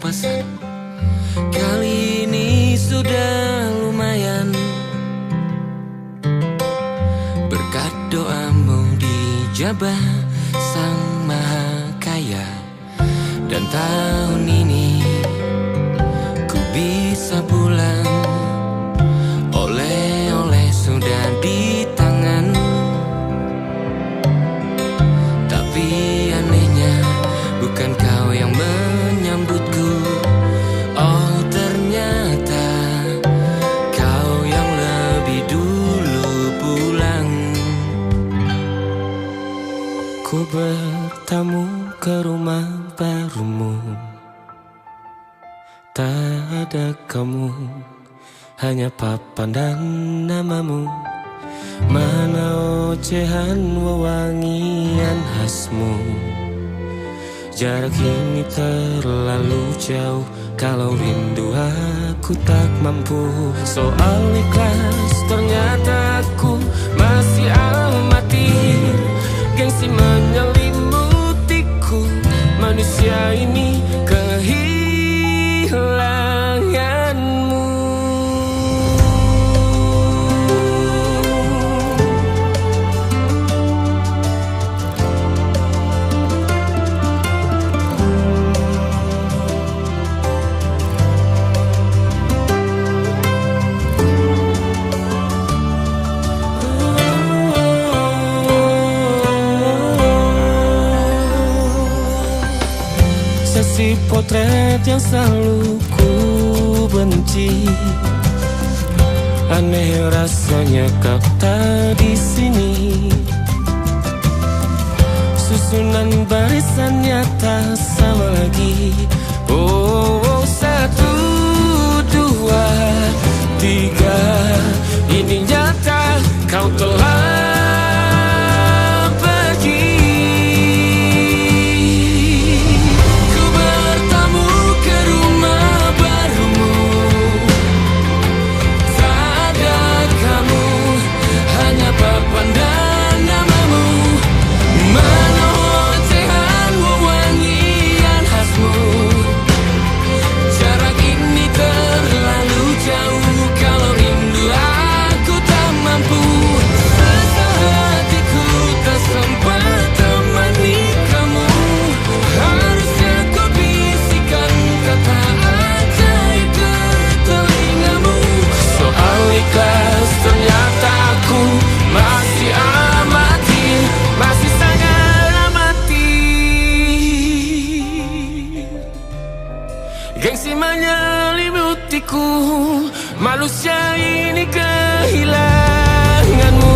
papasan. Kali ini sudah lumayan, berkat doamu dijabah Sang Maha Kaya. Dan tahun ini ku bisa pulang, oleh-oleh sudah di tangan. Tapi anehnya bukan kau yang menyambutku. Oh, ternyata kau yang lebih dulu pulang. Ku bertamu ke rumah barumu, tak ada kamu, hanya papan dan namamu. Mana ocehan wewangian khasmu. Jarak ini terlalu jauh, kalau rindu aku tak mampu. Soal ikhlas ternyata aku masih amatir. Gengsi menyelimutiku, manusia ini kehilanganmu. Sesi potret yang selalu ku benci, aneh rasanya kau tak di sini. Susunan barisannya tak sama lagi. Oh, 1, 2, 3, ini nyata kau telah gengsi menyelimutiku, manusia ini kehilanganmu.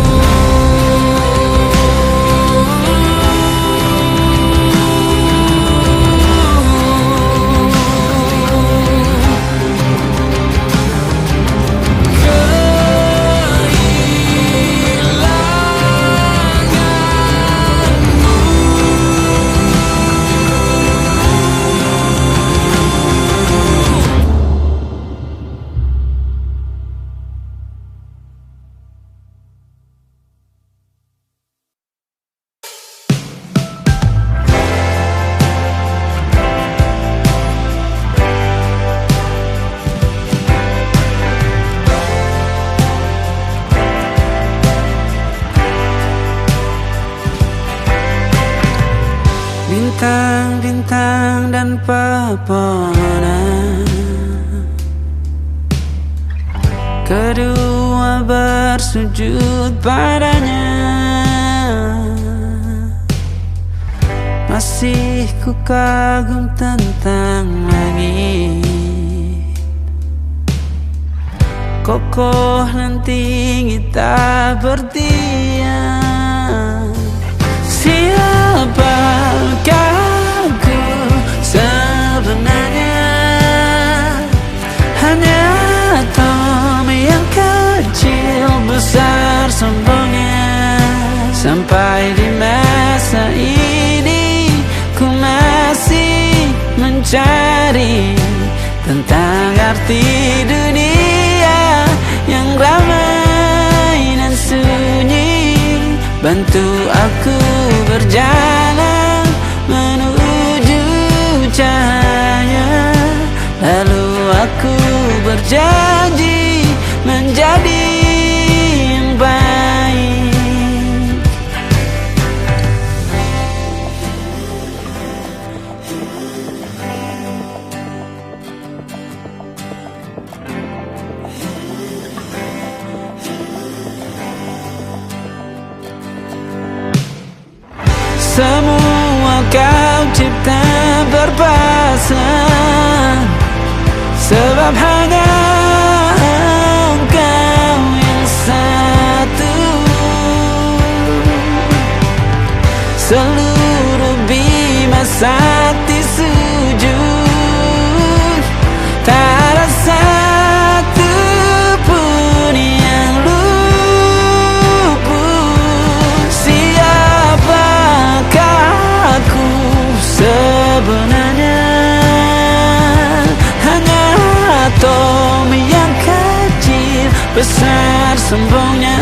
Bintang-bintang dan pepohonan, kedua bersujud padanya. Masih ku kagum tentang langit, kokoh dan tinggi tak berdiam. Siapakah aku sebenarnya? Hanya atom yang kecil besar sombongnya. Sampai di masa ini ku masih mencari tentang arti dunia yang ramai dan sunyi. Bantu aku berjalan menuju cahaya. semua kau cipta berpasang, sebab hanya engkau yang satu. Seluruh bima sakti sujud, tak ada satu pun yang luput. Siapakah aku sebenarnya? Hanya atom yang kecil, besar sombongnya.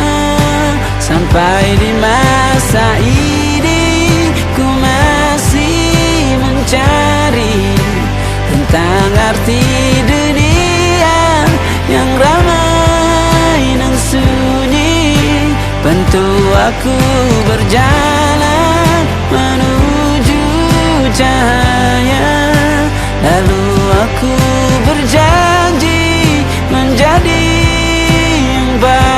Sampai di masa ini ku masih mencari tentang arti dunia yang ramai dan sunyi. Bantu aku berjalan menuju cahaya, lalu aku berjanji menjadi yang baik.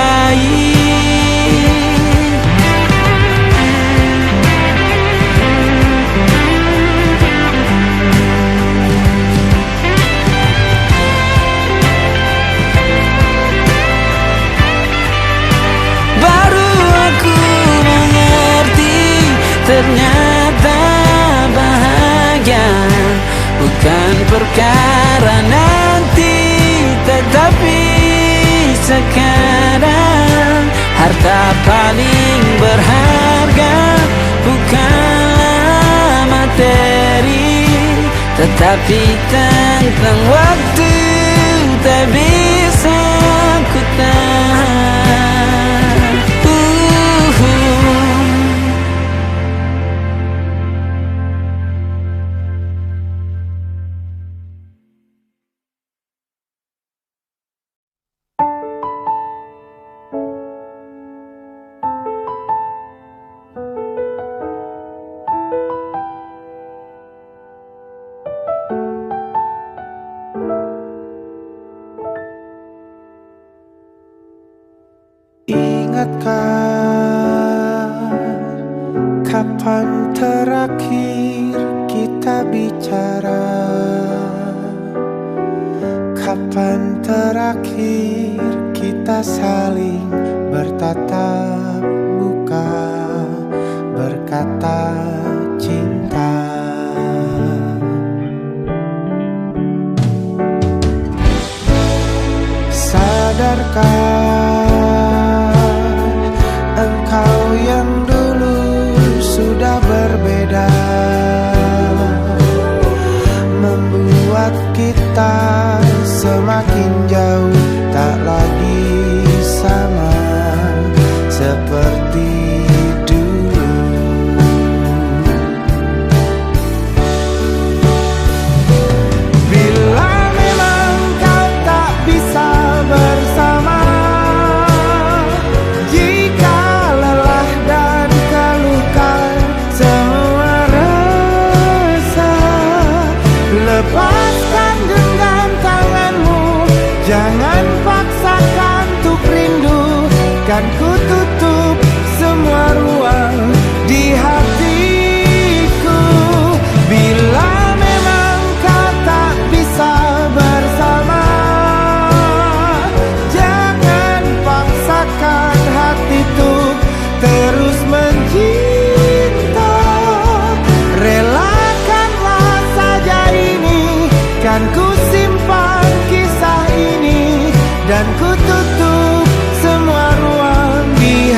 Ternyata bahagia bukan perkara nanti, tetapi sekarang. Harta paling berharga bukanlah materi, tetapi tentang waktu tak bisa ku tahan. Ingatkah kapan terakhir kita bicara? Kapan terakhir kita saling bertatap muka, berkata cinta? Sadarkah engkau yang dulu sudah berbeda, membuat kita semakin jauh, tak lagi sama seperti dulu. Bila memang kau tak bisa bersama, jika lelah dan keluhkan semua rasa, lepaskan genggam tanganmu, jangan paksakan untuk rindu. Kan ku tutup semua ruang di hatiku. Bila memang kau tak bisa bersama, jangan paksakan hati untuk terus mencinta. Relakanlah saja ini, kan ku simpan kisah ini, dan ku tutup semua ruang di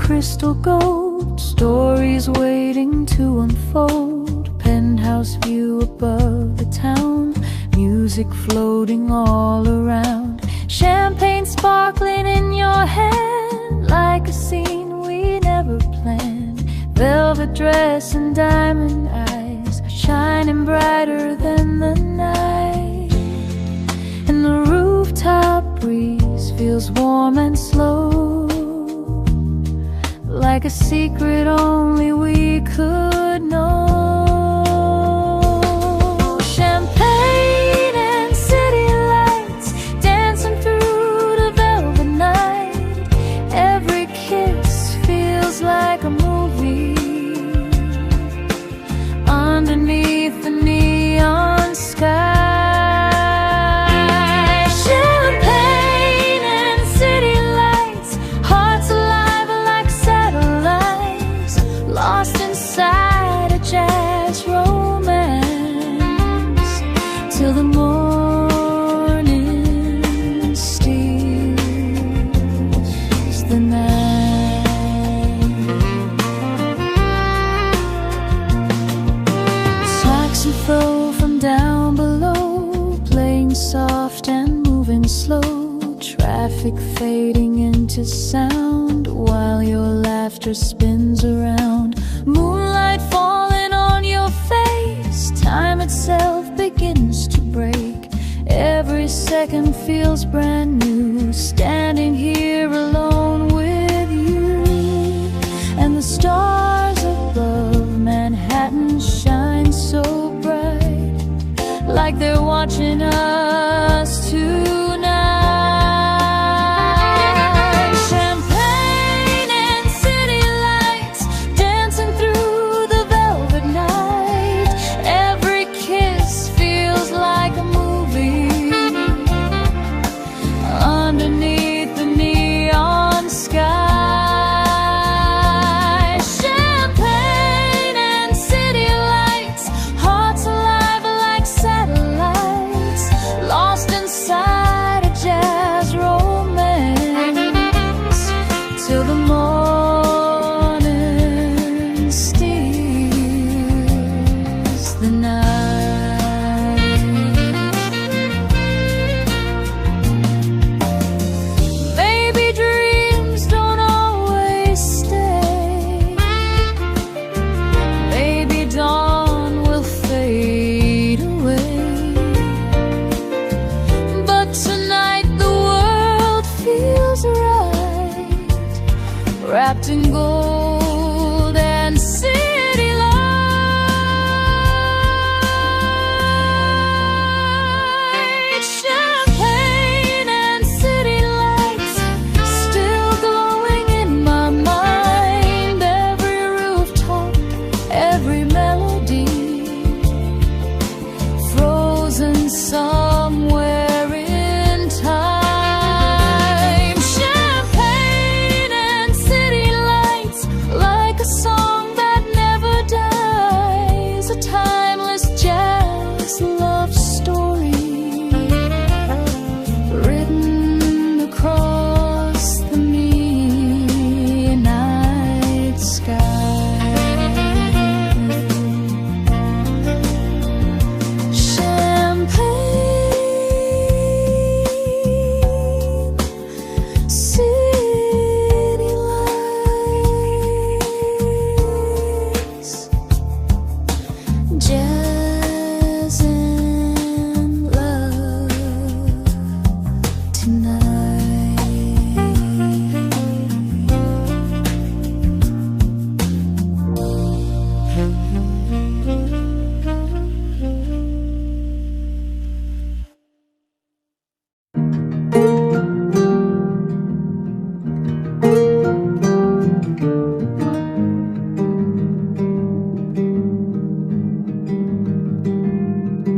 crystal gold, stories waiting to unfold. Penthouse view above the town, music floating all around. Champagne sparkling in your hand, like a scene we never planned. Velvet dress and diamond eyes, shining brighter than the night. And the rooftop breeze feels warm and slow, like a secret only we could know. Champagne and city lights dancing through the velvet night. Every kiss feels like a movie underneath the neon sky. Till the morning steals the night. Saxophone from down below, playing soft and moving slow. Traffic fading into sound while your laughter spins around. Moonlight falling on your face, time itself begins to break. Every second feels brand new, standing here alone with you. And the stars above Manhattan shine so bright, like they're watching us tonight. Champagne and city lights dancing through the velvet night. Every kiss feels like a movie underneath the neon sky. Champagne and city lights, hearts alive like satellites, lost inside a jazz romance. Till the morning steals the night. Maybe dreams don't always stay. Maybe dawn will fade away. But tonight the world feels right, wrapped in gold and city lights. Champagne and city lights still glowing in my mind. Every rooftop, every melody frozen somewhere in time. Champagne and city lights, like a song that never dies. A timeless jazz love story written across the midnight sky. Champagne, city lights, jazz and love tonight.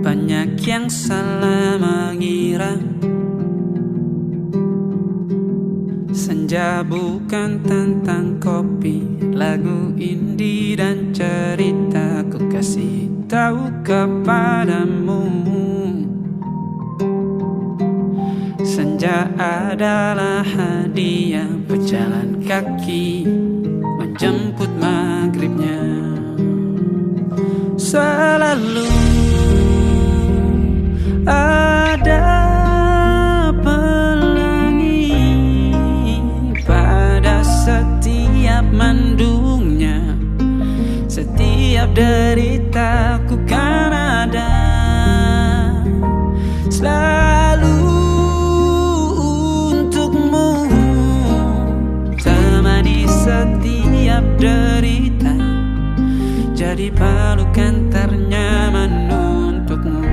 Banyak yang salah mengira senja bukan tentang kopi, lagu indie dan cerita. Ku kasih tahu kepadamu, senja adalah hadiah pejalan kaki mendungnya. Setiap deritaku kan ada selalu untukmu, temani setiap derita, jadi pelukan ternyaman untukmu.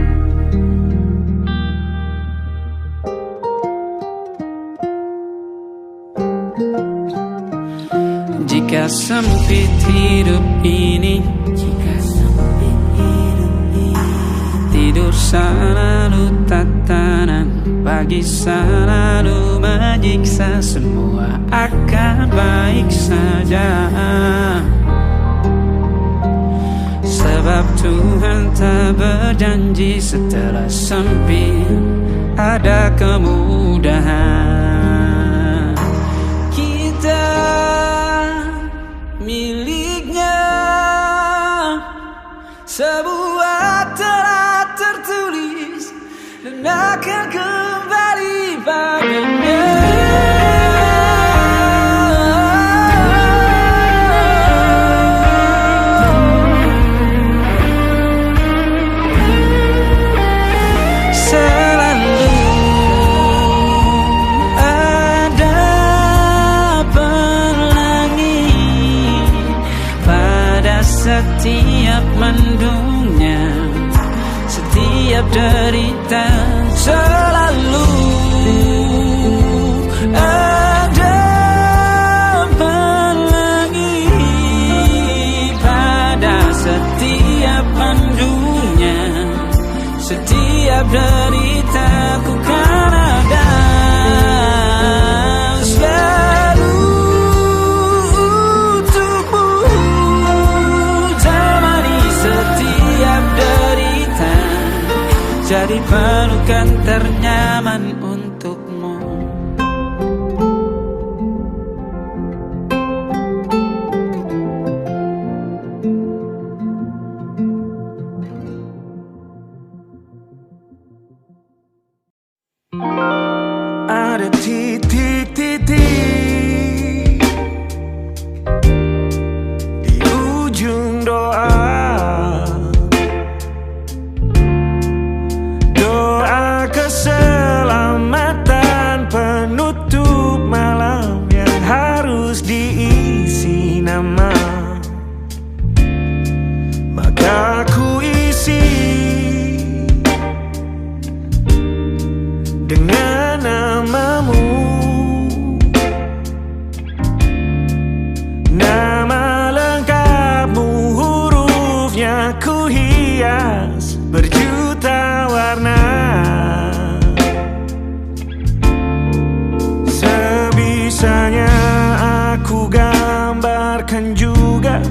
Jika sempit hidup ini, tidur selalu tatanan, pagi selalu menyiksa, semua akan baik saja. Sebab Tuhan tak berjanji setelah sempit ada kemudahan. Kita miliknya, sebuah telah tertulis dan akan kembali padanya. Setiap mendungnya, setiap derita, selalu ada pelangi. Pada setiap mendungnya, setiap derita ku kan ada selalu untukmu, jadi pelukan ternyaman untukmu. Ada titik-titik di ujung doa, keselamatan penutup malam yang harus diisi nama. Maka ku isi dengan namamu, nama lengkapmu, hurufnya ku hias berjuta warna. Sebisanya aku gambarkan juga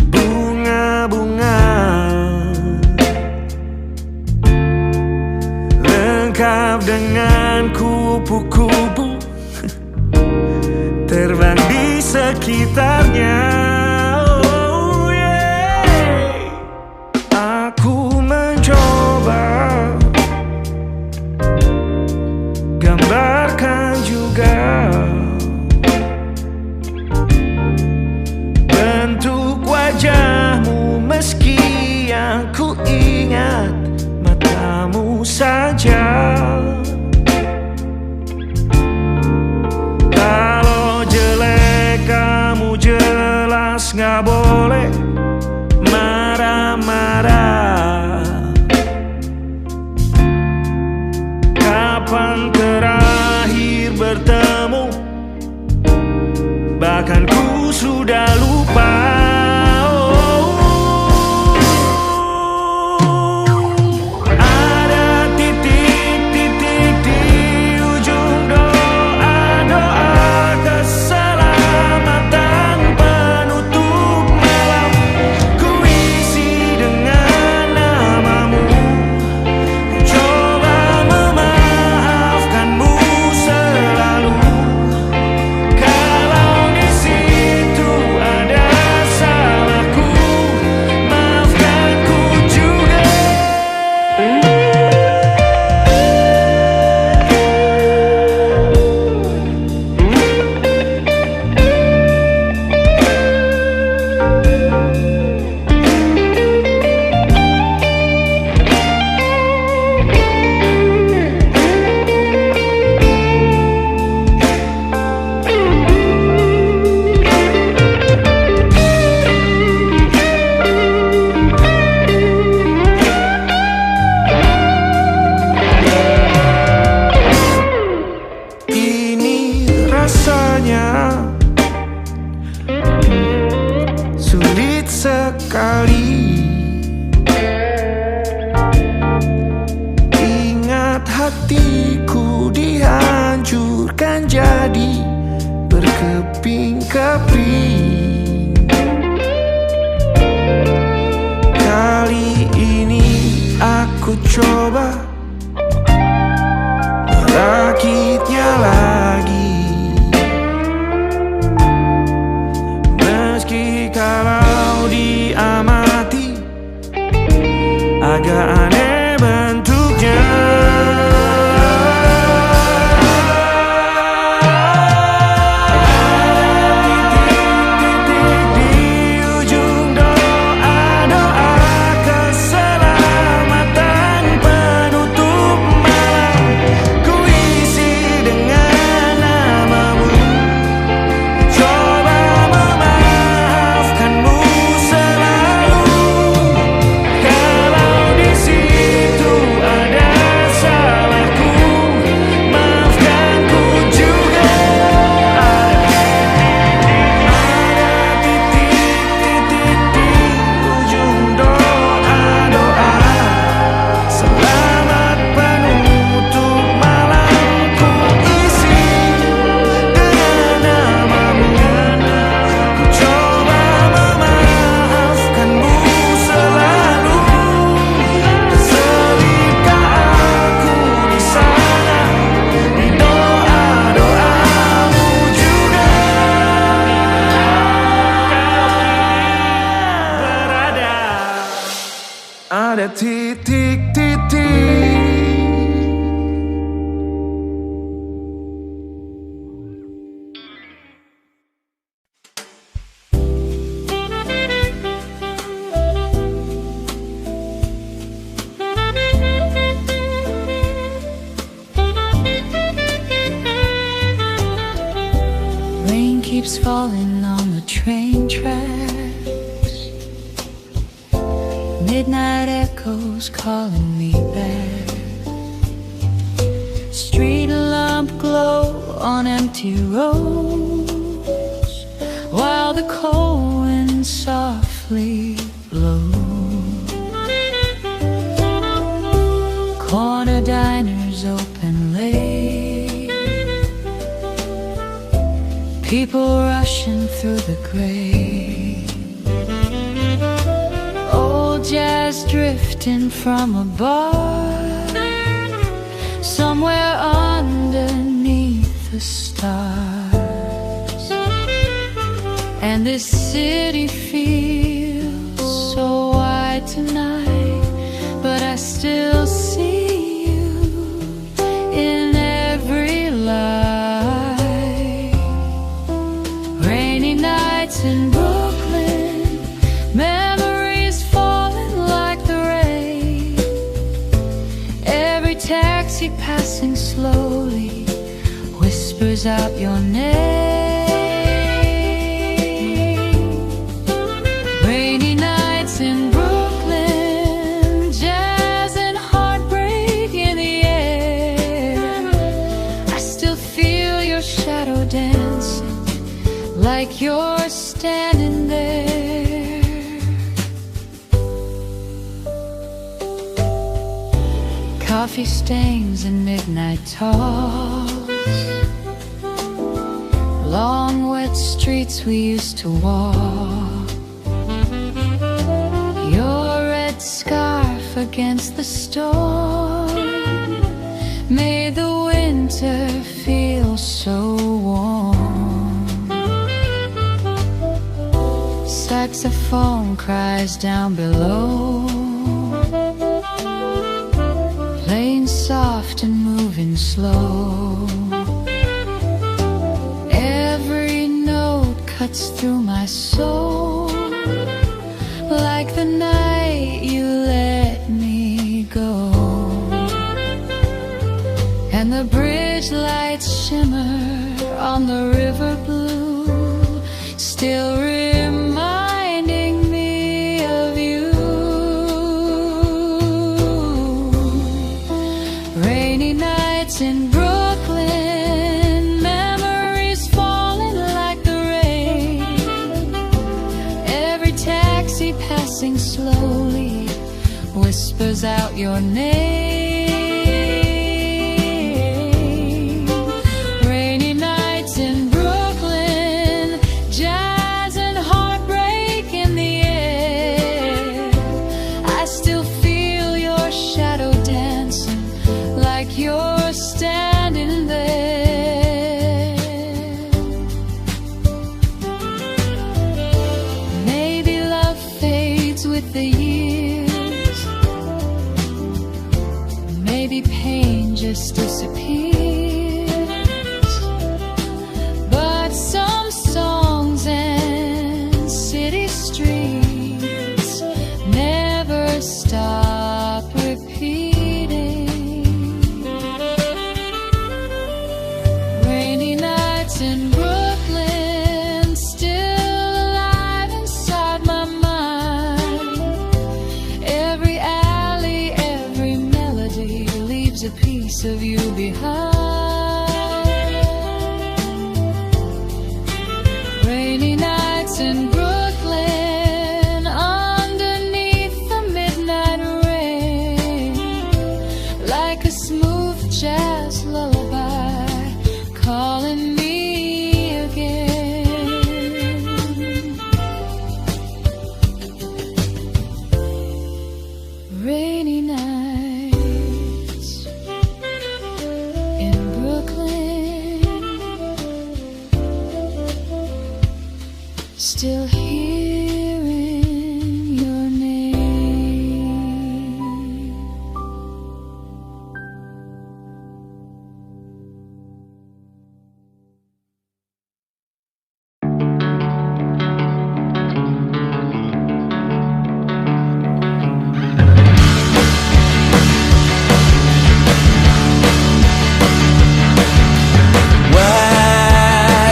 bunga-bunga, lengkap dengan kupu-kupu terbang di sekitarnya. Oh yeah. Aku mencoba gambarkan juga bentuk wajahmu, meski yang ku ingat matamu saja. Kalau jelek kamu jelas gak boleh marah-marah. Kapan terakhir bertemu, bahkan ku sudah lupa. Ada titik-titik di ujung doa-doa, keselamatan penutup malam ku coba merakitnya lagi, meski kalau diamati agak aneh bentuknya. Ada titik-titik. Rain keeps falling on the train tracks. Midnight echoes calling me back. Street lamp glow on empty roads, while the cold wind softly blows. Corner diners open late, people rushing through the gray. Jazz drifting from a bar somewhere underneath the stars. And this city feels so wide tonight, but I still see you in every light. Rainy nights in Brooklyn, memories falling like the rain. Every taxi passing slowly whispers out your name. Rainy nights in Brooklyn, jazz and heartbreak in the air. I still feel your shadow dancing like you're standing there. Coffee stains and midnight talks, long wet streets we used to walk. Your red scarf against the storm made the winter feel so warm. Saxophone cries down below, playing soft and moving slow. Every note cuts through my soul like the night you let me go. And the bridge lights shimmer on the river blue, still reminding me of you. Rainy nights in Brooklyn, memories falling like the rain. Every taxi passing slowly whispers out your name. Rainy nights in Brooklyn, jazz and heartbreak in the air. I still feel your shadow just disappears. But some songs and city streets never stop repeating. Rainy nights in Brooklyn, still alive inside my mind. Every alley, every melody leaves a piece of you behind. Rainy nights in Brooklyn, underneath the midnight rain, like a smooth jazz lullaby calling me again. Rainy nights in Brooklyn, still hearing your name.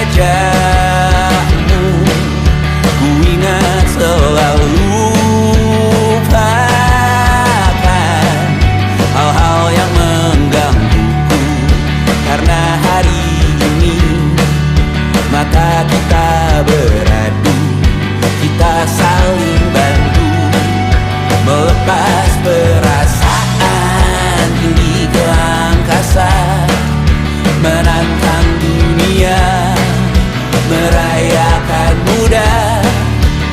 Wajahmu ku ingat selalu, lupakan hal-hal yang menggangguku. Karena hari ini mata kita beradu, kita saling bantu melepas perasaan tinggi ke angkasa, menantang dunia, merayakan muda.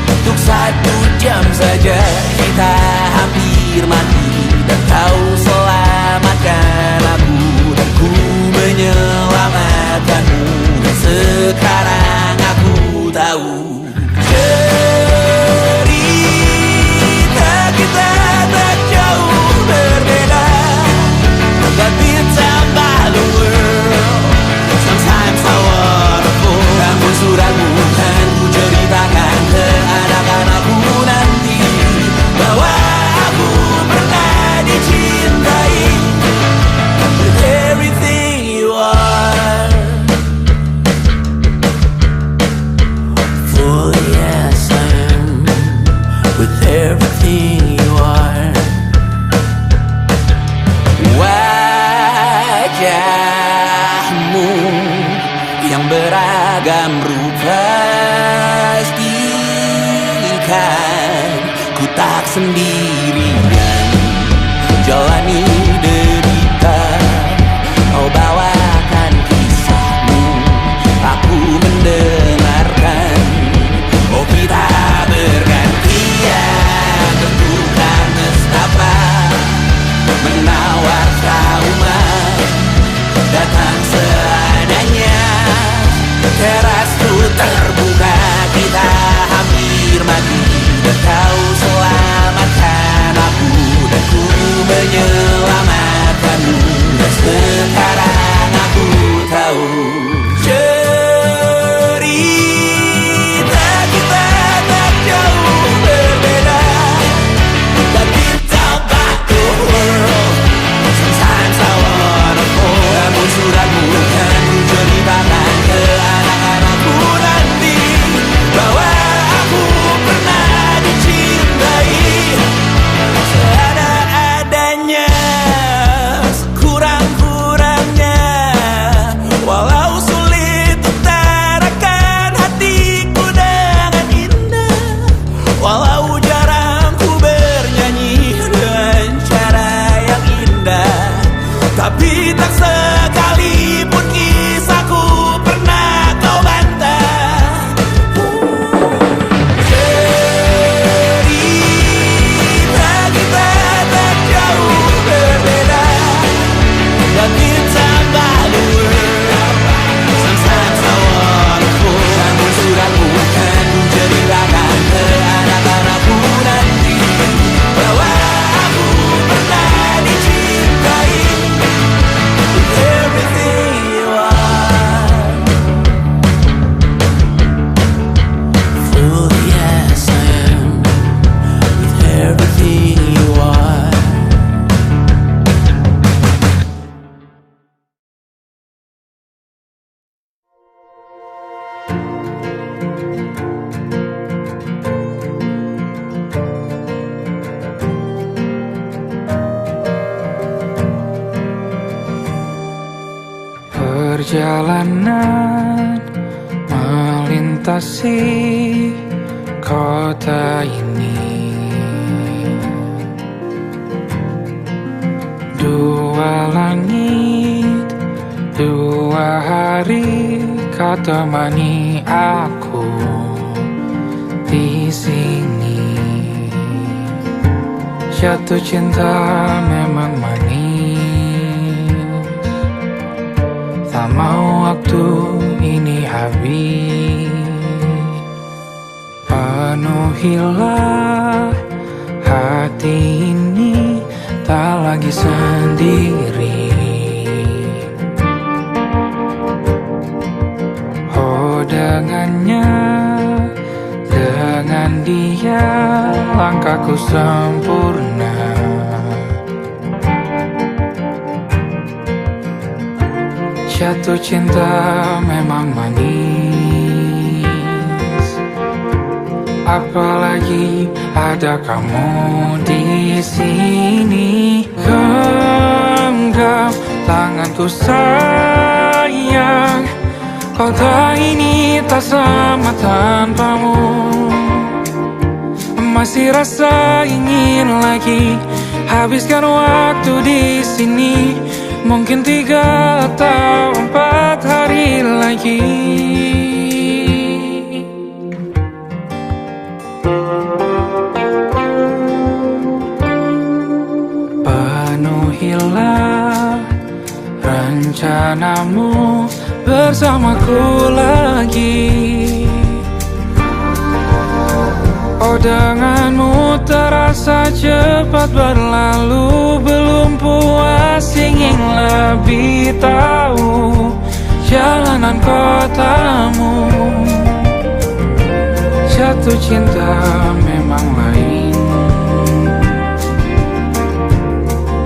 Untuk 1 jam saja kita hampir mati, dan kau selamatkan aku, dan ku menyelamatkanmu. Dan sekarang aku tahu cerita kita tak jauh berbeda, but ditambah the world sometimes so wonderful. Namun suratmu kan ku ceritakan ke anak-anakku nanti, bahwa aku pernah dicintai with everything you are. For yes I am, with everything you are. Wajahmu yang beragam rupa, pastikan ku tak sendirian jalani derita. Kau bawakan kisahmu, aku mendengarkan. Oh kita bergantian, tentukan nestapa, menawar trauma, datang seadanya. Teras ku terbuka, kita hampir mati, dan kau selamatkan Perjalanan melintasi kota ini, dua langit, dua hari kau temani aku di sini. Jatuh cinta memang manis, tak mau waktu ini habis. Penuhilah hati ini, tak lagi sendiri. Oh dengannya, dengan dia langkahku sempurna. Jatuh cinta memang manis, apalagi ada kamu di sini. Genggam tanganku sayang, kota ini tak sama tanpamu. Masih rasa ingin lagi habiskan waktu di sini. Mungkin 3 atau 4 hari lagi. Penuhilah rencanamu bersamaku lagi. Oh denganmu terasa cepat berlalu, belum puas ingin lebih tahu jalanan kotamu. Jatuh cinta memang lain,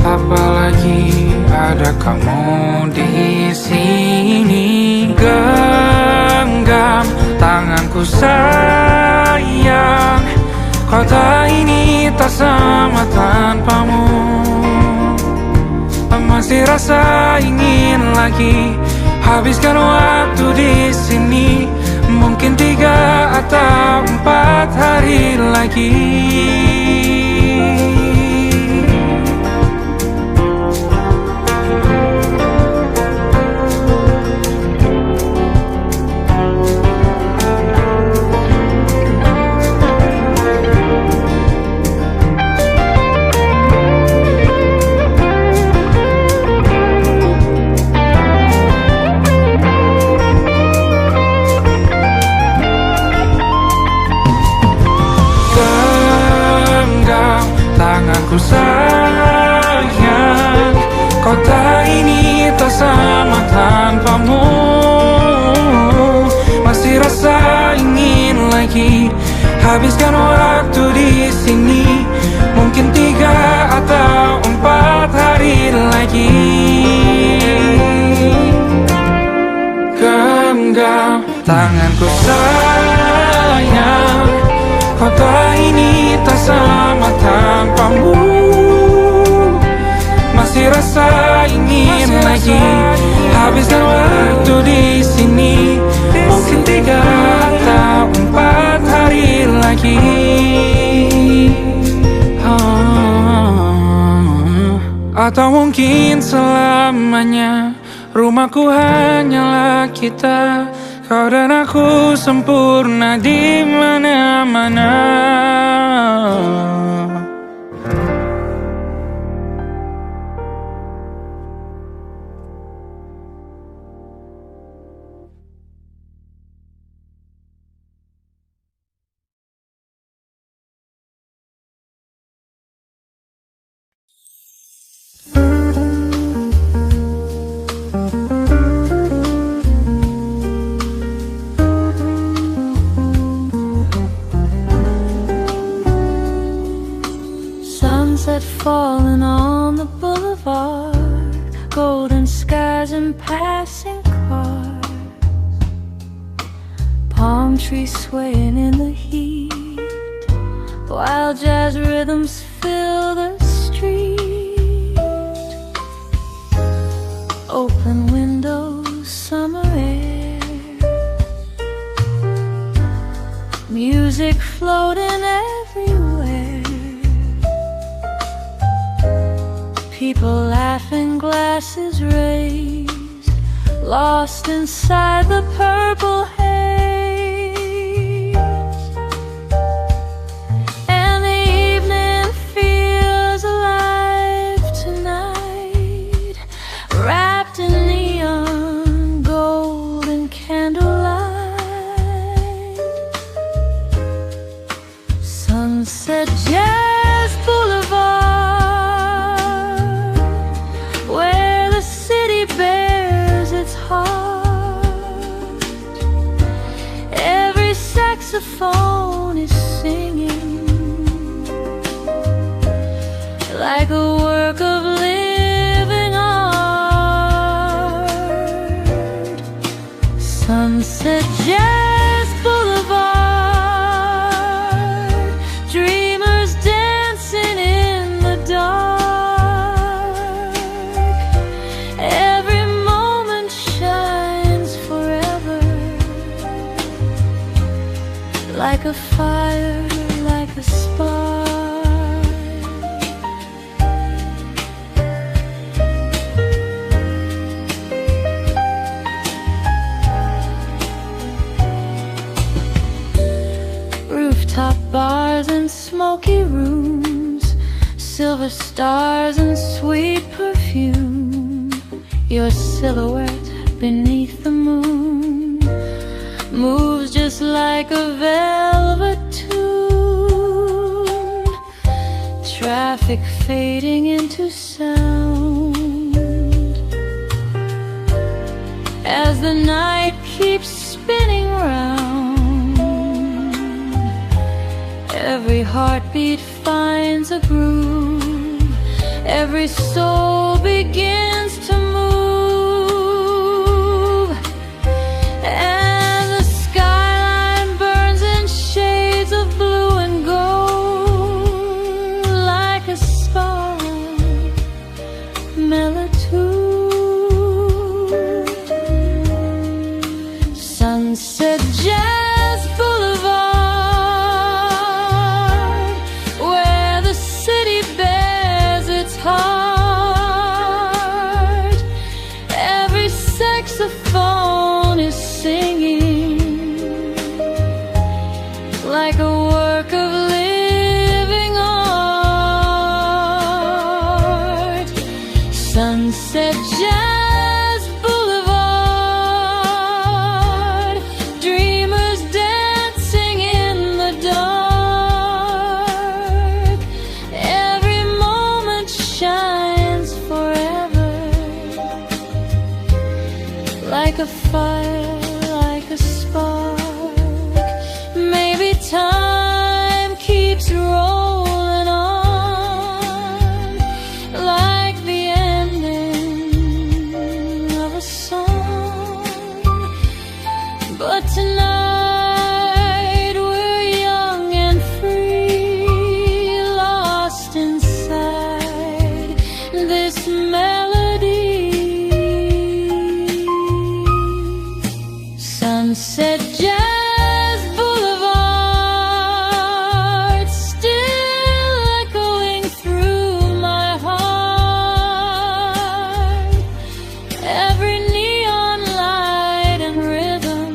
apalagi ada kamu di sini. Genggam tanganku sayang, kota ini tak sama tanpamu. Masih rasa ingin lagi habiskan waktu di sini. Mungkin 3 atau 4 hari lagi. Tanganku sayang, kota ini tak sama tanpamu. Masih rasa ingin lagi habiskan waktu di sini. Mungkin 3 atau 4 hari lagi. Genggam tanganku sayang, kota ini tak sama tanpamu. Masih rasa ingin lagi habiskan waktu di sini. Mungkin 3 atau 4 hari lagi. Atau mungkin selamanya. Rumahku hanyalah kita, kau dan aku sempurna di mana-mana. Sunset falling on the boulevard, golden skies and passing cars, palm trees swaying in the heat, while jazz rhythms fill the street. Open windows, sun music floating everywhere, people laughing, glasses raised, lost inside the purple haze. And the evening feels alive tonight, wrapped in neon, gold and candlelight. Sunset Jazz Boulevard, where the city bears its heart. Every saxophone is singing like a work of living art. Sunset Jazz Boulevard, dreamers dancing in the dark. Every moment shines forever, like a fire, like a spark. Rooftop bars and smoky rooms, silver stars and sweet perfume. Your silhouette beneath the moon moves just like a velvet tune. Traffic fading into sound as the night keeps spinning round. Every heartbeat finds a groove, every soul begins to move, and the skyline burns in shades of blue and gold, like a spiral melitude. Sunset Jazz Boulevard, where the city bears its heart. Every saxophone is singing like a work of living art. Sunset Jazz Boulevard, dreamers dancing in the dark. Every moment shines forever, like a fire, like a spark. Maybe time keeps rolling on, like the ending of a song. But tonight we're young and free, lost inside this melody. Sunset Jazz Boulevard, still echoing through my heart. Every neon light and rhythm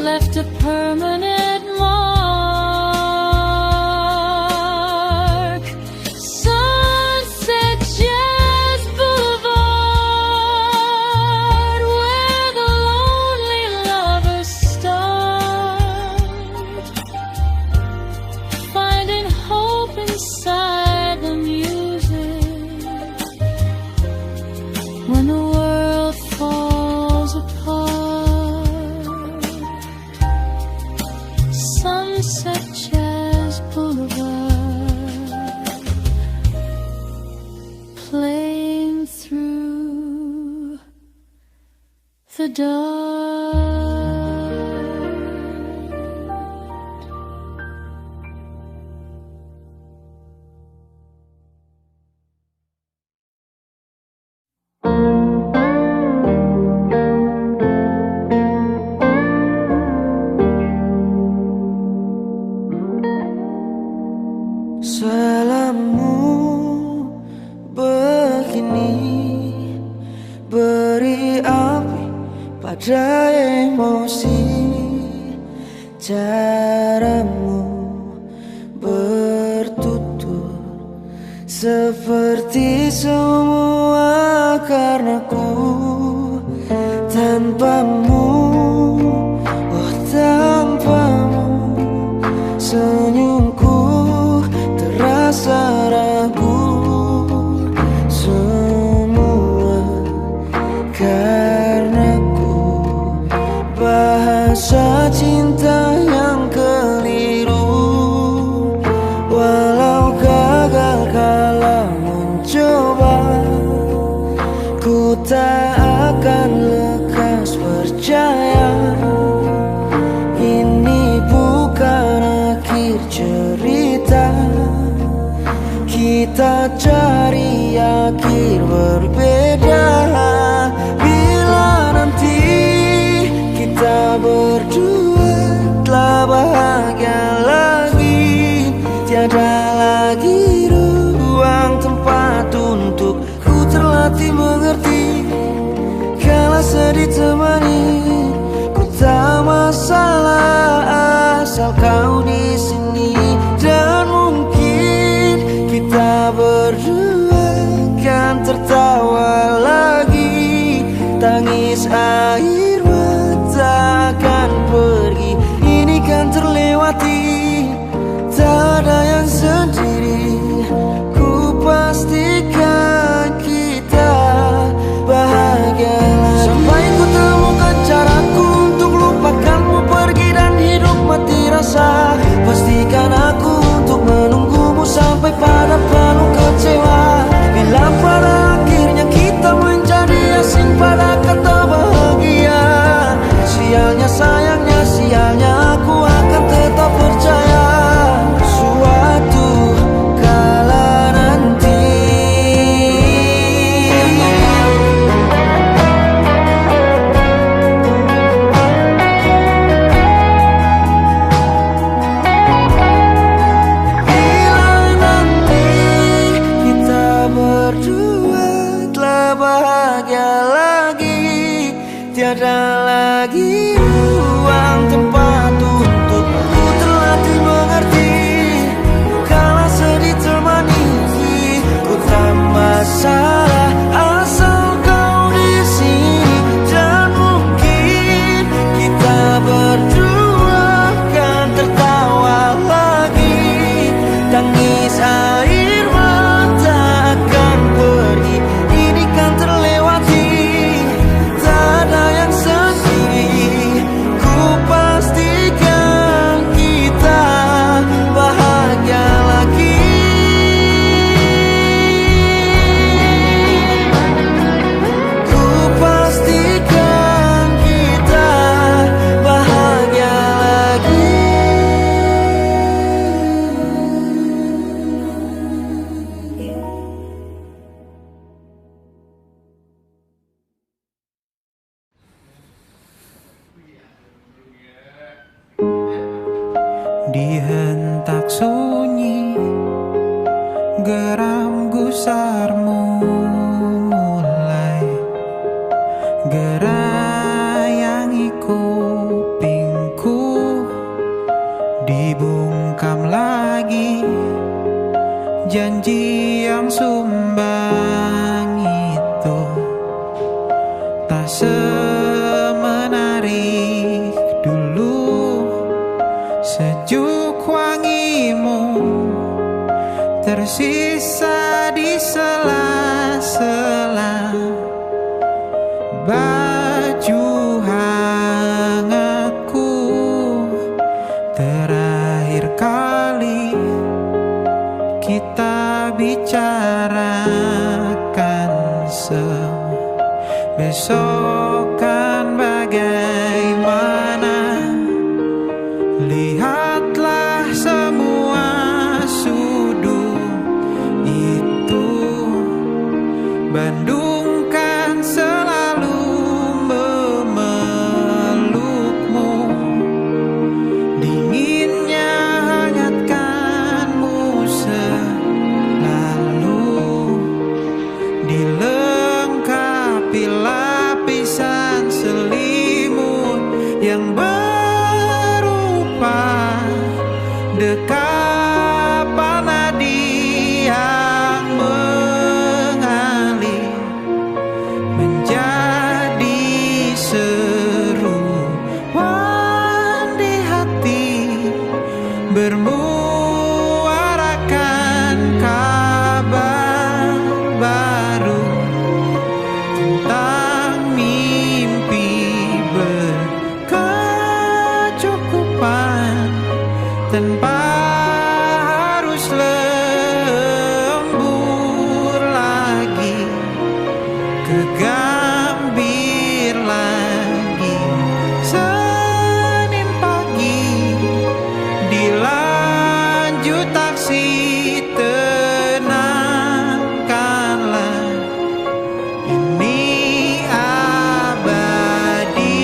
left a permanent mark. Sunset Jazz Boulevard, where the lonely lovers start, finding hope inside the music when the world falls apart. Sunset Jazz Boulevard, playing through the dark. ada emosi. Caramu bertutur seperti semua karenaku. Tanpamu, oh tanpamu, senyumku terasa ragu. Semua karenaku, bahasa cinta yang keliru. Walau gagal kalau mencoba, ku tak akan lekas percaya. Ini bukan akhir cerita, kita cari akhir berbeda. Bila nanti kita berdua telah bahagia lagi, tiada lagi ruang tempat untuk ku terlatih mengerti. Kala sedih temani, ku tak masalah asal kau di sini. Dan mungkin kita berdua kan tertawa lagi. Tangis air mata akan pergi, ini kan terlewati. Tak ada yang sendiri, ku pastikan kita bahagia lagi. Sampai ku temukan caraku untuk lupakanmu pergi dan hidup mati rasa. Pastikan aku untuk menunggumu sampai pada penuh kecewa. Bila pada akhirnya kita menjadi asing pada kata bahagia, sialnya sayangnya sialnya aku akan tetap percaya. Suatu kala nanti bahagia lagi, tiada lagi ruang tempat untuk ku terlatih mengerti. Kala sedih temani, ku tak masalah asal kau di sini. Dan mungkin kita berdua kan tertawa lagi. Tangis air mata akan pergi, ini kan terlewati. Tak ada yang sendiri, ku pastikan kita bahagia lagi. Ku pastikan kita bahagia lagi. Dihentak sunyi, geram gusarmu mulai gerayangi kupingku. Dibungkam lagi janji yang sumbang itu, tak semenarik dulu. Sejuk wangimu tersisa di sela-sela baju hangatku. Terakhir kali kita bicarakan besokan bagaimana. Lihatlah semua sudut itu, Bandung kan selalu memelukmu. Dinginnya hangatkanmu selalu, dilengkapi lapisan selimut. bermuarakan kabar baru tentang mimpi berkecukupan tanpa harus lembur lagi, kegambir lagi. Senin pagi dilanjut taksi, tenangkanlah, ini abadi.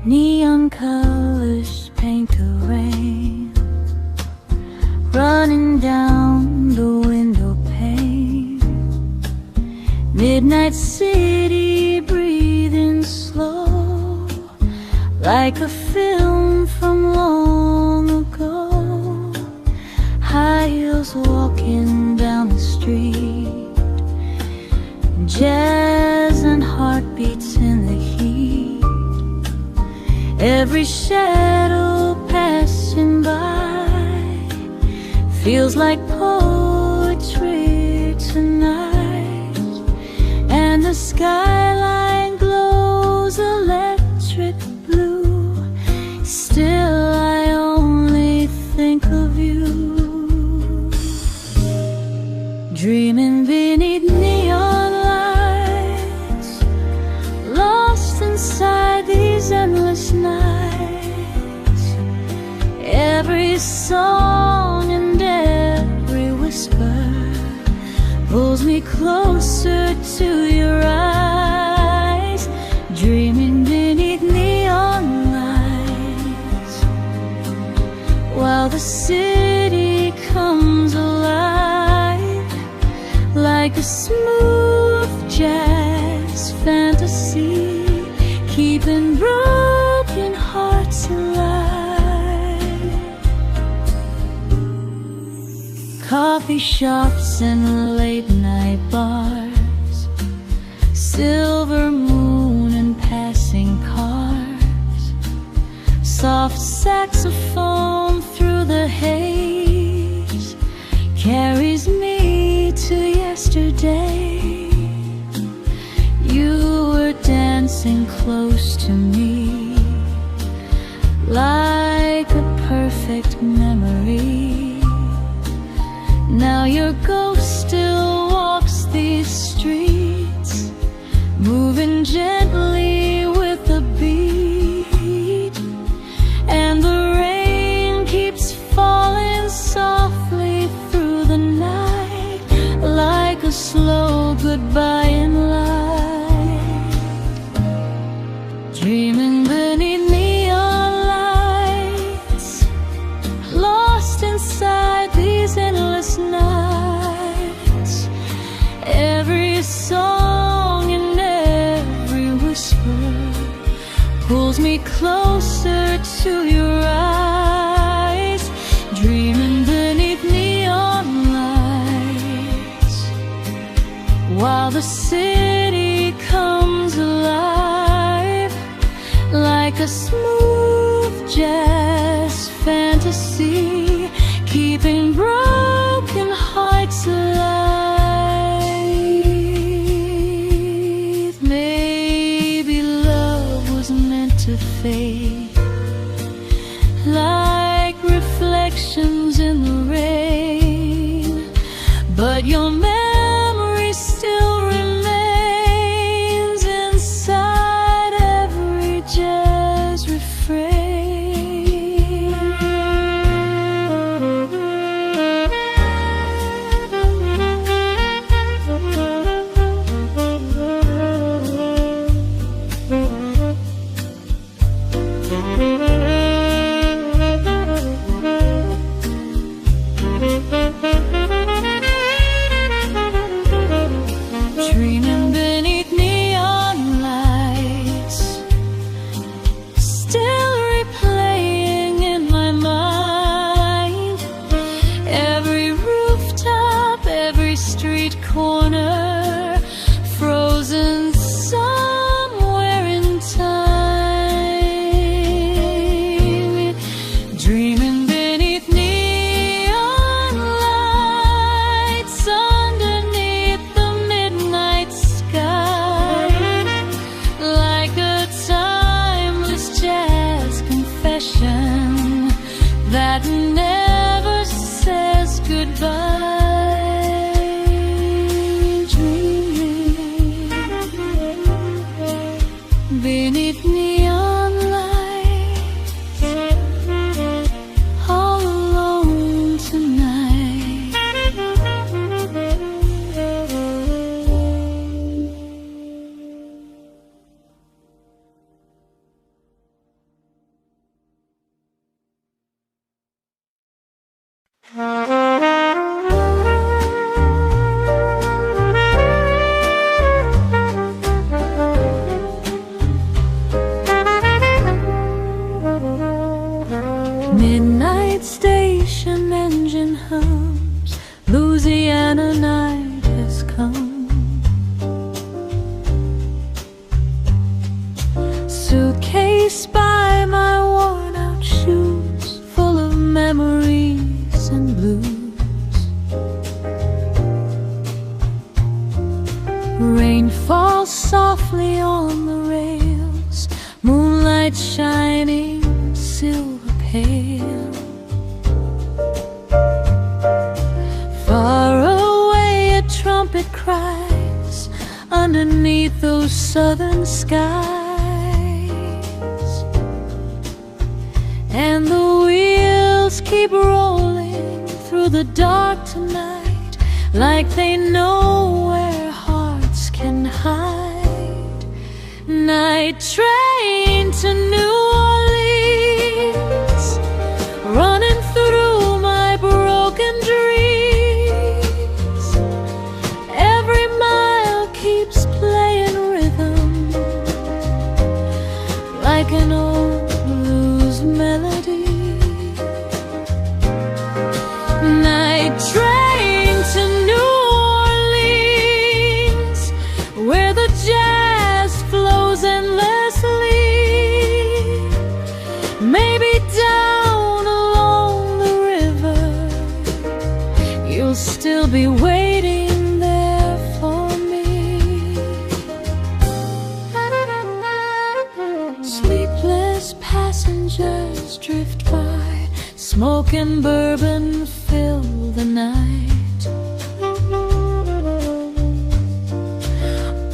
Neon colors paint the rain running down the window pane. Midnight city breathing slow, like a film from long ago. High heels walking down the street, jazz and heartbeats in the heat. Every shadow passing by feels like poetry tonight, and the skyline glows electric blue. Still I only think of you, dreaming beneath neon lights, lost inside these endless nights. Every song and every whisper pulls me closer to your eyes, dreaming beneath neon lights, while the city comes alive like a smooth jazz fantasy, keeping broken hearts alive. Coffee shops and late night bars, silver moon and passing cars, soft saxophone through the haze carries me to yesterday. You were dancing close to me like a perfect memory. Now your ghost still walks these streets, moving gently with the beat, and the rain keeps falling softly through the night, like a slow goodbye in light. Dreaming beneath neon lights, lost inside these endless nights. me closer to your eyes, dreaming beneath neon lights, while the city comes alive like a smooth jazz fantasy, keeping broken hearts alive. Maybe love was meant to fade, like reflections in the rain, but your memory still remains inside every jazz refrain. Dreaming beneath neon lights, still replaying in my mind every rooftop, every street corner, frozen somewhere in time. Dreaming beneath neon lights, underneath the midnight sky, like a timeless jazz confession that never says goodbye. Dreaming beneath neon lights, all alone tonight. Midnight station engine hums, Louisiana night has come. Suitcase by my worn out shoes, full of memories and blues. Rain falls softly on the rails, moonlight shining silver pale. Far away a trumpet cries underneath those southern skies, and the wheels keep rolling through the dark tonight, like they know where hearts can hide. Night train to New Orleans, running through my broken dreams. Every mile keeps playing rhythm, like an old blues melody. Night train to New Orleans, where the jazz flows endlessly. Maybe down along the river, you'll still be waiting there for me. Sleepless passengers drift by, smoke and bourbon fill the night.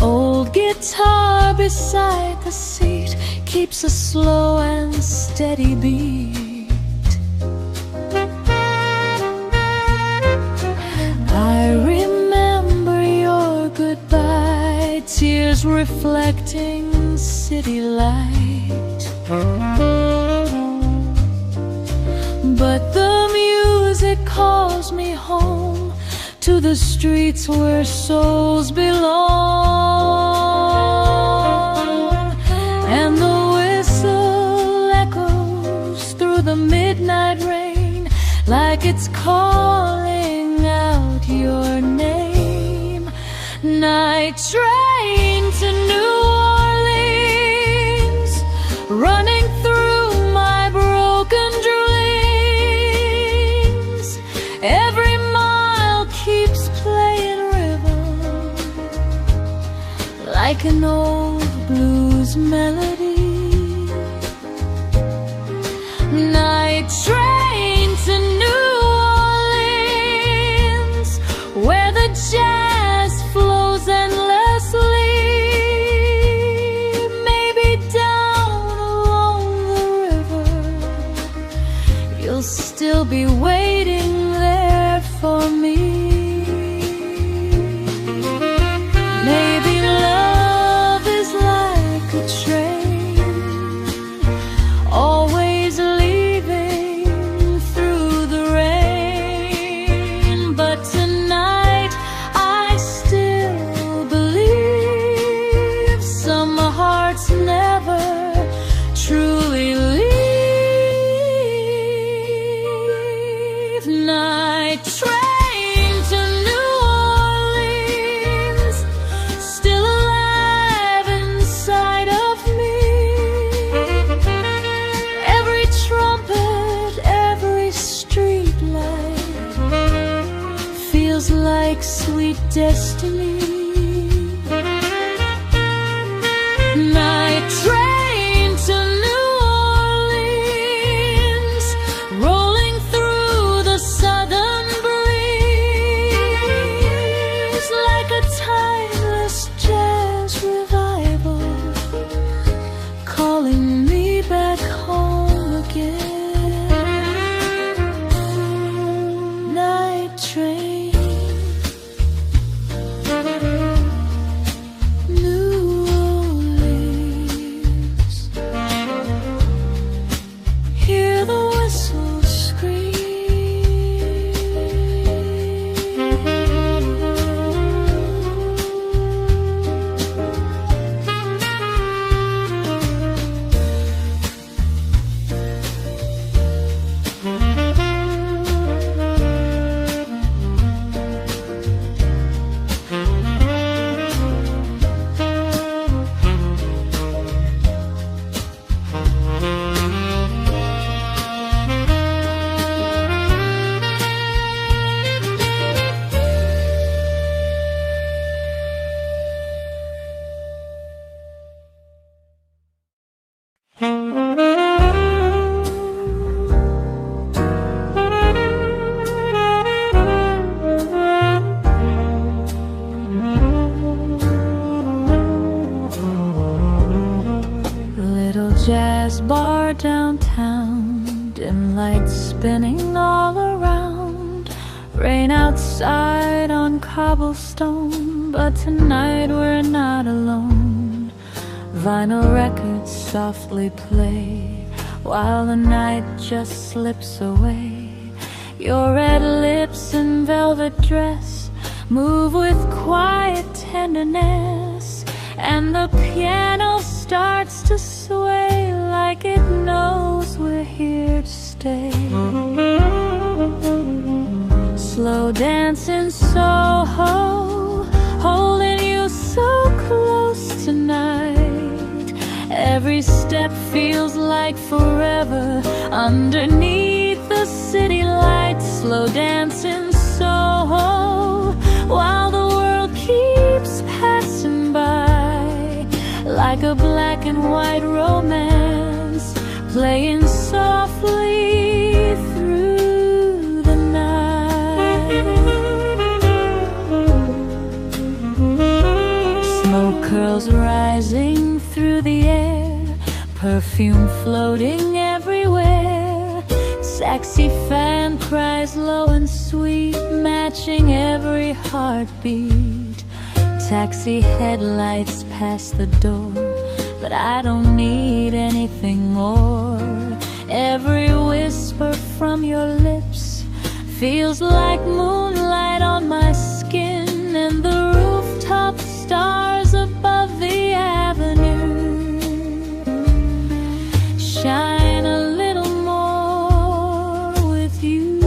Old guitar beside the seat keeps a slow and steady beat. I remember your goodbye, tears reflecting city light. But the music calls me home to the streets where souls belong, and the whistle like it's calling out your name. Night train to New Orleans, running through my broken dreams. Every mile keeps playing rhythm like an old blues melody. Night train to New Orleans, where the jazz flows endlessly. Maybe down along the river you'll still be waiting there for me. Maybe love is like a train, always leaving through the rain. But tonight I still believe some hearts never truly leave. Night train to New Orleans, still alive inside of me. Every trumpet, every street light feels like sweet destiny. Night train to New Orleans, rolling through the southern breeze like a timeless jazz revival, calling me back home again. Night train, New Orleans, hear the whistles scream. Little jazz bar downtown, dim lights spinning all around. Rain outside on cobblestone, but tonight we're not alone. Vinyl records softly play while the night just slips away. Your red lips and velvet dress move with quiet tenderness, and the piano starts to sway like it knows we're here to stay. Slow dancing Soho, holding you so close tonight. Every step feels like forever underneath the city lights. Slow dancing Soho, while the world keeps passing by, like a black and white romance playing softly through the night. Smoke curls rising through the air, perfume floating everywhere. Sexy fan cries low and sweet, matching every heartbeat. Taxi headlights pass the door, but I don't need anything more. Every whisper from your lips feels like moonlight on my skin, and the rooftop stars above the avenue shine a little more with you.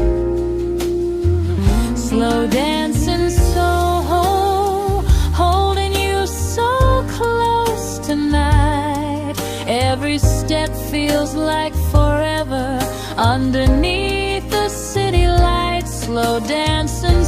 the night. Every step feels like forever underneath the city lights. Slow dancing